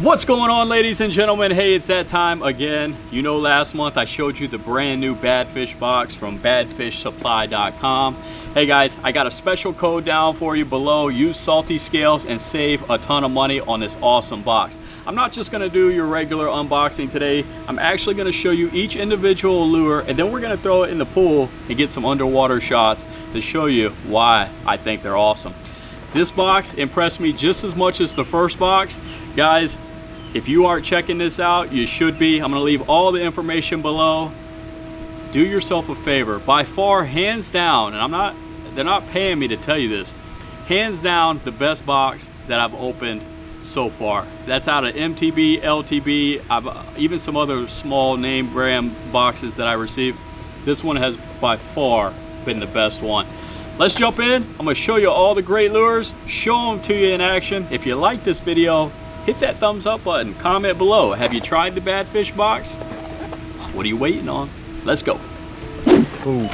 What's going on, ladies and gentlemen? Hey, it's that time again. You know, last month I showed you the brand new Badfish box from badfishsupply.com. Hey guys, I got a special code down for you below. Use salty scales and save a ton of money on this awesome box. I'm not just going to do your regular unboxing today. I'm actually going to show you each individual lure, and then we're going to throw it in the pool and get some underwater shots to show you why I think they're awesome. This box impressed me just as much as the first box. Guys, if you aren't checking this out, you should be. I'm going to leave all the information below. Do yourself a favor. By far, hands down, and they're not paying me to tell you this, hands down the best box that I've opened so far. That's out of MTB, LTB, even some other small name brand boxes that I received. This one has by far been the best one. Let's jump in. I'm going to show you all the great lures, show them to you in action. If you like this video, hit that thumbs up button, comment below. Have you tried the Badfish box? What are you waiting on? Let's go. Ooh.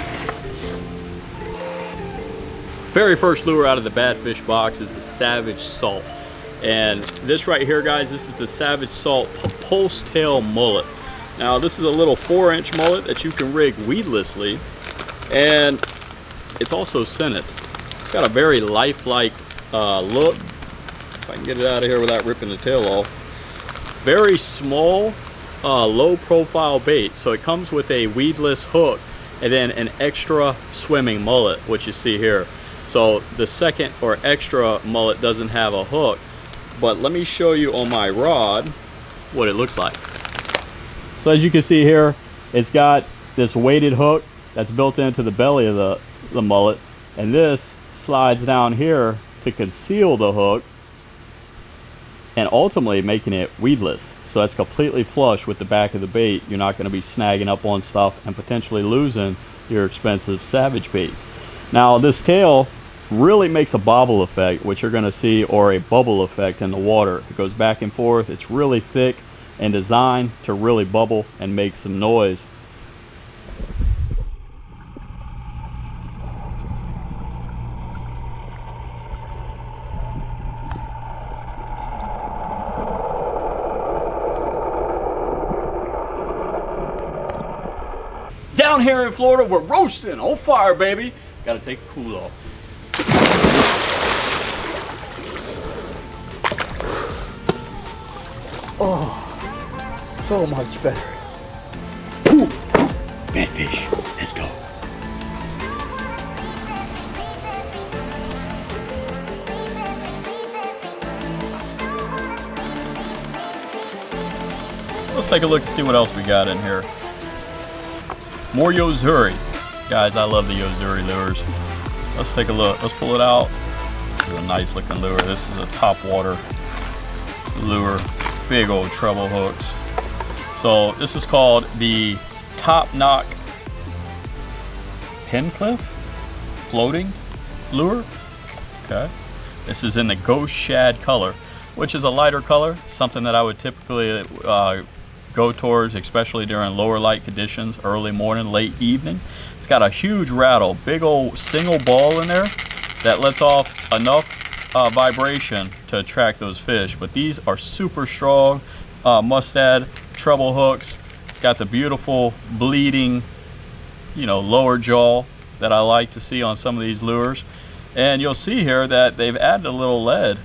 Very first lure out of the Badfish box is the Savage Salt. And this right here, guys, this is the Savage Salt Pulse Tail Mullet. Now, this is a little 4-inch mullet that you can rig weedlessly, and it's also scented. It's got a very lifelike look. If I can get it out of here without ripping the tail off. Very small, low profile bait. So it comes with a weedless hook and then an extra swimming mullet, which you see here. So the second or extra mullet doesn't have a hook, but let me show you on my rod what it looks like. So as you can see here, it's got this weighted hook that's built into the belly of the mullet, and this slides down here to conceal the hook and ultimately making it weedless. So that's completely flush with the back of the bait. You're not going to be snagging up on stuff and potentially losing your expensive Savage baits. Now this tail really makes a bobble effect, which you're going to see, or a bubble effect in the water. It goes back and forth. It's really thick and designed to really bubble and make some noise. Down here in Florida, we're roasting on fire, baby. Gotta take a cool off. Oh, so much better. Ooh, Badfish, let's go. Let's take a look and see what else we got in here. More Yo-zuri. Guys, I love the Yo-zuri lures. Let's take a look. Let's pull it out. This is a nice looking lure. This is a top water lure. Big old treble hooks. So this is called the Topknock Pencliff floating lure. Okay. This is in the Ghost Shad color, which is a lighter color, something that I would typically go towards, especially during lower light conditions, early morning, late evening. It's got a huge rattle, big old single ball in there that lets off enough vibration to attract those fish. But these are super strong mustad treble hooks. It's got the beautiful bleeding, lower jaw that I like to see on some of these lures. And you'll see here that they've added a little lead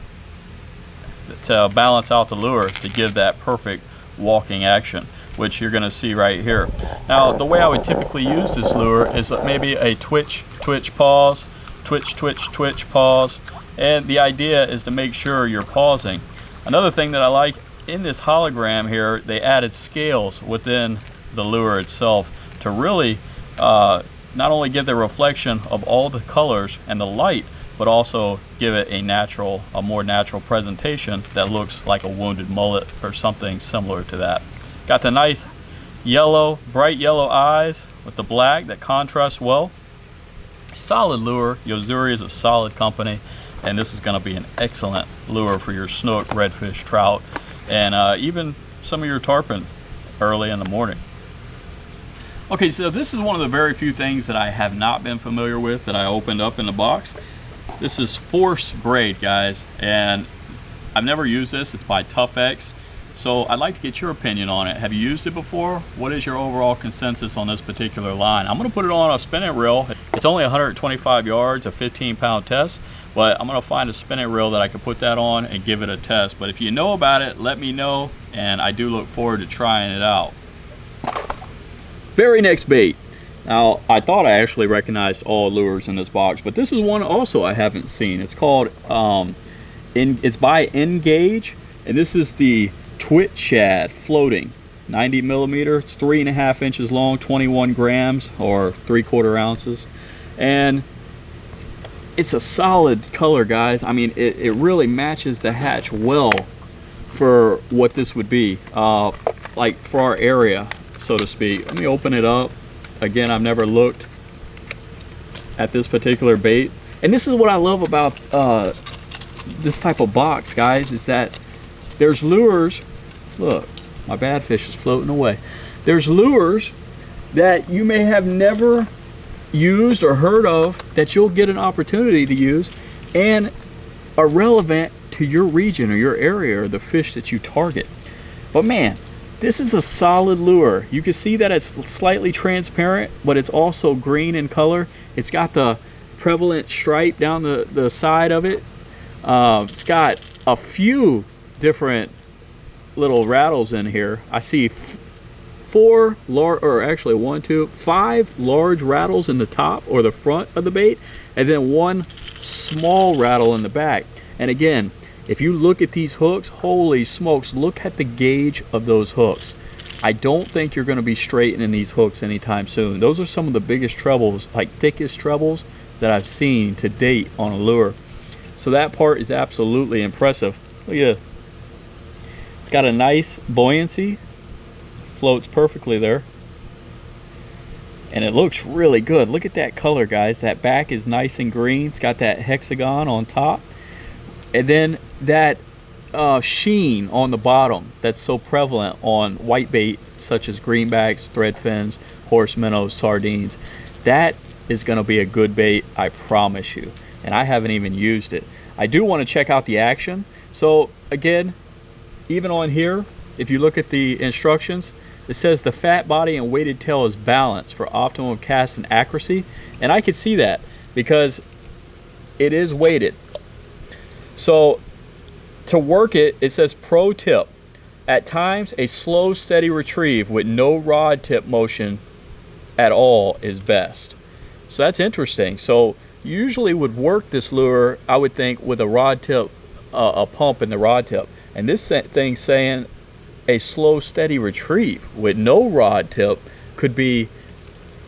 to balance out the lure to give that perfect walking action, which you're going to see right here. Now, the way I would typically use this lure is maybe a twitch pause, twitch pause, and the idea is to make sure you're pausing. Another thing that I like in this hologram here, they added scales within the lure itself to really not only give the reflection of all the colors and the light, but also give it a more natural presentation that looks like a wounded mullet or something similar to that. Got the nice yellow, bright yellow eyes with the black that contrasts well. Solid lure. Yo-zuri is a solid company, and this is going to be an excellent lure for your snook, redfish, trout, and even some of your tarpon early in the morning. Okay, so this is one of the very few things that I have not been familiar with that I opened up in the box. This is Force Braid, guys, and I've never used this. It's by ToughX, So I'd like to get your opinion on it. Have you used it before? What is your overall consensus on this particular line? I'm gonna put it on a spinning reel. It's only 125 yards, a 15-pound test, but I'm gonna find a spinning reel that I can put that on and give it a test. But if you know about it, let me know, and I do look forward to trying it out. Very next bait. Now, I thought I actually recognized all lures in this box, but this is one also I haven't seen. It's called, it's by Engage, and this is the Twitchshad floating, 90 millimeter. It's 3.5 inches long, 21 grams or 3/4 ounces, and it's a solid color, guys. I mean, it really matches the hatch well for what this would be, like for our area, so to speak. Let me open it up. Again, I've never looked at this particular bait, and this is what I love about this type of box, guys, is that there's lures. Look, my Badfish is floating away. There's lures that you may have never used or heard of that you'll get an opportunity to use and are relevant to your region or your area or the fish that you target. But man, this is a solid lure. You can see that it's slightly transparent, but it's also green in color. It's got the prevalent stripe down the side of it. It's got a few different little rattles in here. I see 5 large rattles in the top or the front of the bait, and then 1 small rattle in the back. And again, if you look at these hooks, holy smokes, look at the gauge of those hooks. I don't think you're going to be straightening these hooks anytime soon. Those are some of the biggest trebles, like thickest trebles that I've seen to date on a lure. So that part is absolutely impressive. Look at it. It's got a nice buoyancy, floats perfectly there, and it looks really good. Look at that color, guys. That back is nice and green. It's got that hexagon on top, and then that sheen on the bottom that's so prevalent on white bait such as greenbacks, thread fins, horse minnows, sardines. That is going to be a good bait, I promise you, and I haven't even used it. I do want to check out the action. So again, even on here, if you look at the instructions, it says the fat body and weighted tail is balanced for optimum cast and accuracy, and I can see that because it is weighted. So to work it, it says pro tip, at times a slow steady retrieve with no rod tip motion at all is best. So that's interesting. So you usually would work this lure, I would think, with a rod tip, a pump in the rod tip, and this thing's saying a slow steady retrieve with no rod tip could be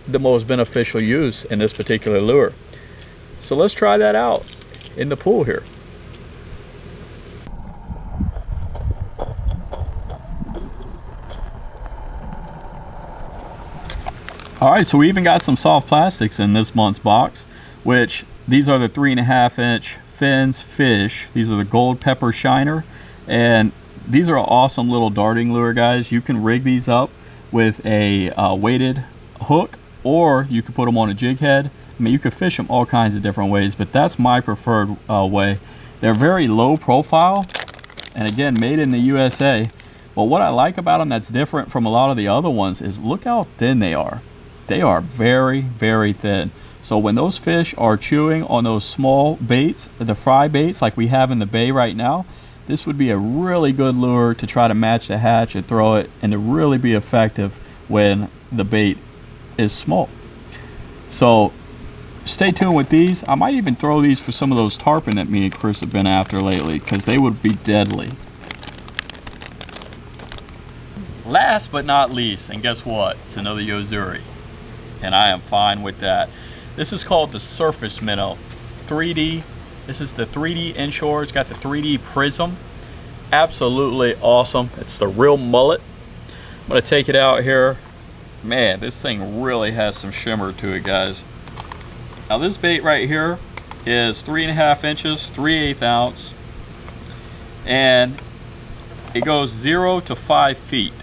the most beneficial use in this particular lure. So let's try that out in the pool here. All right, so we even got some soft plastics in this month's box, which these are the 3.5 inch fins fish. These are the gold pepper shiner, and these are an awesome little darting lure, guys. You can rig these up with a weighted hook, or you could put them on a jig head. I mean, you could fish them all kinds of different ways, but that's my preferred way. They're very low profile, and again, made in the USA. But what I like about them that's different from a lot of the other ones is look how thin they are. They are very, very thin. So when those fish are chewing on those small baits, the fry baits like we have in the bay right now, this would be a really good lure to try to match the hatch and throw it, and to really be effective when the bait is small. So stay tuned with these. I might even throw these for some of those tarpon that me and Chris have been after lately, because they would be deadly. Last but not least, and guess what? It's another Yo-zuri, and I am fine with that. This is called the Surface Minnow 3D. This is the 3D inshore. It's got the 3D prism. Absolutely awesome. It's the real mullet. I'm gonna take it out here. Man, this thing really has some shimmer to it, guys. Now this bait right here is 3.5 inches, 3/8 ounce, and it goes 0 to 5 feet.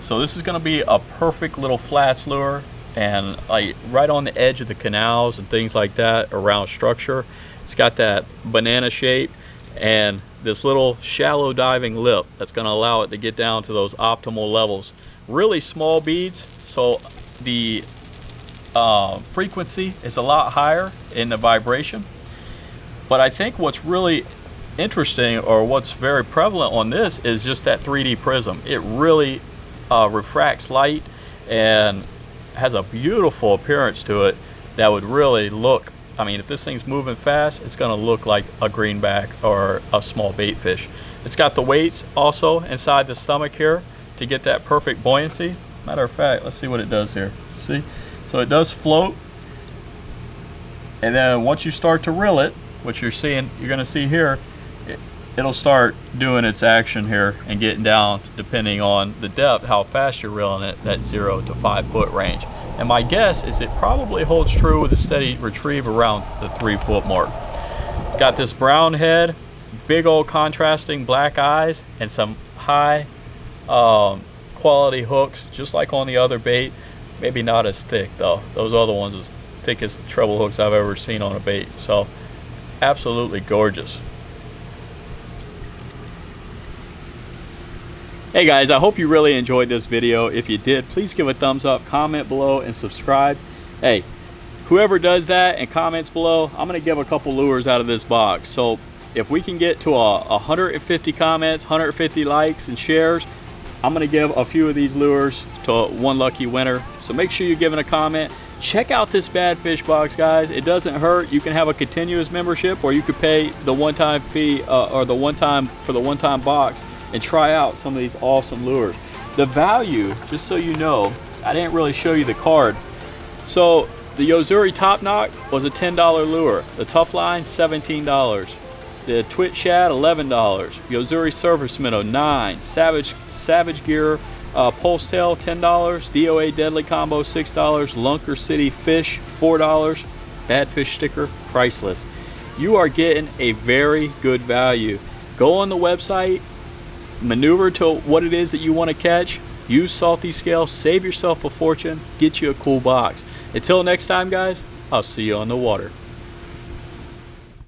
So this is gonna be a perfect little flats lure, and like right on the edge of the canals and things like that around structure. It's got that banana shape, and this little shallow diving lip that's going to allow it to get down to those optimal levels. Really small beads, so the frequency is a lot higher in the vibration. But I think what's really interesting, or what's very prevalent on this, is just that 3D prism. It really refracts light and has a beautiful appearance to it that would really look, I mean, if this thing's moving fast, it's going to look like a greenback or a small bait fish. It's got the weights also inside the stomach here to get that perfect buoyancy. Matter of fact, let's see what it does here. See? So it does float, and then once you start to reel it, which you're going to see here, it'll start doing its action here and getting down, depending on the depth, how fast you're reeling it, that 0 to 5 foot range. And my guess is it probably holds true with a steady retrieve around the 3 foot mark. It's got this brown head, big old contrasting black eyes, and some high quality hooks, just like on the other bait. Maybe not as thick though. Those other ones as thick as treble hooks I've ever seen on a bait. So absolutely gorgeous. Hey guys, I hope you really enjoyed this video. If you did, please give a thumbs up, comment below, and subscribe. Hey, whoever does that and comments below, I'm gonna give a couple lures out of this box. So if we can get to 150 comments, 150 likes and shares, I'm gonna give a few of these lures to one lucky winner. So make sure you're giving a comment. Check out this Badfish box, guys. It doesn't hurt. You can have a continuous membership, or you could pay the one-time fee or the one-time box and try out some of these awesome lures. The value, just so you know, I didn't really show you the card. So the Yo-zuri Topknock was a $10 lure. The Tough Line, $17. The Twitchshad, $11. Yo-zuri Surface Minnow, $9. Savage Gear Pulse Tail, $10. DOA Deadly Combo, $6. Lunker City Fish, $4. Badfish sticker, priceless. You are getting a very good value. Go on the website, maneuver to what it is that you want to catch, use salty scale, save yourself a fortune, get you a cool box. Until next time guys, I'll see you on the water.